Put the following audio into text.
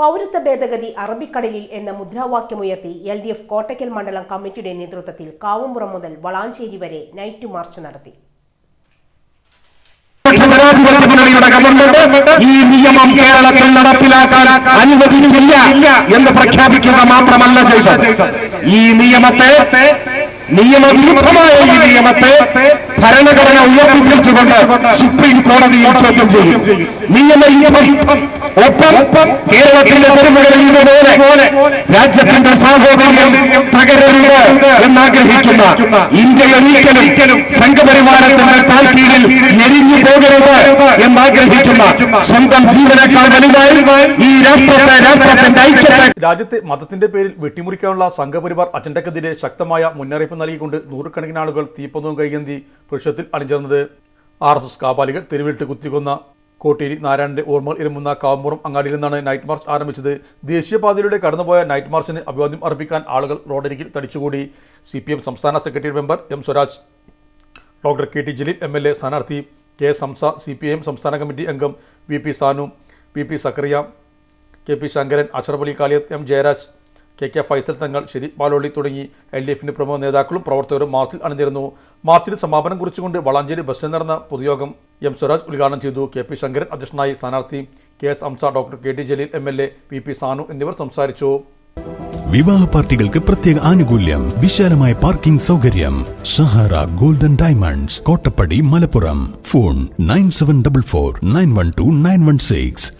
പൗരത്വ ഭേദഗതി അറബിക്കടലിൽ എന്ന മുദ്രാവാക്യമുയർത്തി LDF കോട്ടയ്ക്കൽ മണ്ഡലം കമ്മിറ്റിയുടെ നേതൃത്വത്തിൽ കാവുംപുറം മുതൽ വളാഞ്ചേരി വരെ നൈറ്റ് മാർച്ച് നടത്തി. ഈ നിയമം കേരളത്തിൽ നടപ്പിലാക്കാൻ അനുവദിക്കില്ല എന്ന് പ്രഖ്യാപിക്കുക മാത്രമല്ല ചെയ്തത്. ഈ നിയമത്തെ നിയമവിരുദ്ധമായ ഈ നിയമത്തെ ഭരണഘടന ഉയർത്തിപ്പിടിച്ചുകൊണ്ട് സുപ്രീം കോടതിയിൽ ചോദ്യം ചെയ്യും. നിയമയുദ്ധം ഒപ്പം കേരളത്തിന്റെ തെരുവുകളിൽ ഇതുപോലെ രാജ്യത്തിന്റെ സാഹോദര്യം തകരരുത് എന്നാഗ്രഹിക്കുന്ന, ഇന്ത്യയൊരിക്കലും സംഘപരിവാരത്തിന്റെ താൽക്കീഴിൽ ഞെരിഞ്ഞു പോകരുത് എന്നാഗ്രഹിക്കുന്ന, സ്വന്തം ജീവനേക്കാൾ വലുതായി ഈ രാഷ്ട്രത്തിന്റെ ഐക്യത്തെ രാജ്യത്തെ മതത്തിന്റെ പേരിൽ വെട്ടിമുറിക്കാനുള്ള സംഘപരിവാർ അജണ്ടക്കെതിരെ ശക്തമായ മുന്നറിയിപ്പ് നൽകിക്കൊണ്ട് നൂറുകണക്കിന് ആളുകൾ തീപ്പൊന്നും കൈകേന്തി പ്രതിഷേധത്തിൽ അണിചേർന്നത്. RSS കാപാലികൾ തെരുവിട്ട് കുത്തിക്കൊന്ന കോട്ടേരി നാരായണന്റെ ഓർമ്മകൾ ഇരുമുന്ന കാവുംപുറം അങ്ങാടിയിൽ നിന്നാണ് നൈറ്റ് മാർച്ച് ആരംഭിച്ചത്. ദേശീയപാതയിലൂടെ കടന്നുപോയ നൈറ്റ് മാർച്ചിന് അഭിവാദ്യം അർപ്പിക്കാൻ ആളുകൾ റോഡരികിൽ തടിച്ചുകൂടി. CPM സംസ്ഥാന secretary member M. Swaraj, doctor KT Jaleel MLA സ്ഥാനാർത്ഥി, KS ഹംസ, CPIM സംസ്ഥാന കമ്മിറ്റി അംഗം VP Sanu, PP Zakariya, KP Sankaran, Ashraf Ali Kaliyath, M. Jayaraj, KK Faisal Thangal, Sherif Paloli തുടങ്ങി LDFിന്റെ പ്രമുഖ നേതാക്കളും പ്രവർത്തകരും മാർച്ചിൽ അണിനിരന്നു. മാർച്ചിന് സമാപനം കുറിച്ചുകൊണ്ട് വളാഞ്ചേരി ബസ്സിൽ നടന്ന പൊതുയോഗം M. സ്വരാജ് ഉദ്ഘാടനം ചെയ്തു. KP ശങ്കരൻ അധ്യക്ഷനായി. സ്ഥാനാർത്ഥി KS Hamsa, doctor KT Jaleel MLA, VP Sanu എന്നിവർ സംസാരിച്ചു. വിവാഹ പാർട്ടികൾക്ക് പ്രത്യേക ആനുകൂല്യം, വിശാലമായ പാർക്കിംഗ് സൗകര്യം. Sahara golden diamonds, Kottappadi, Malappuram. Phone 9744 912 916.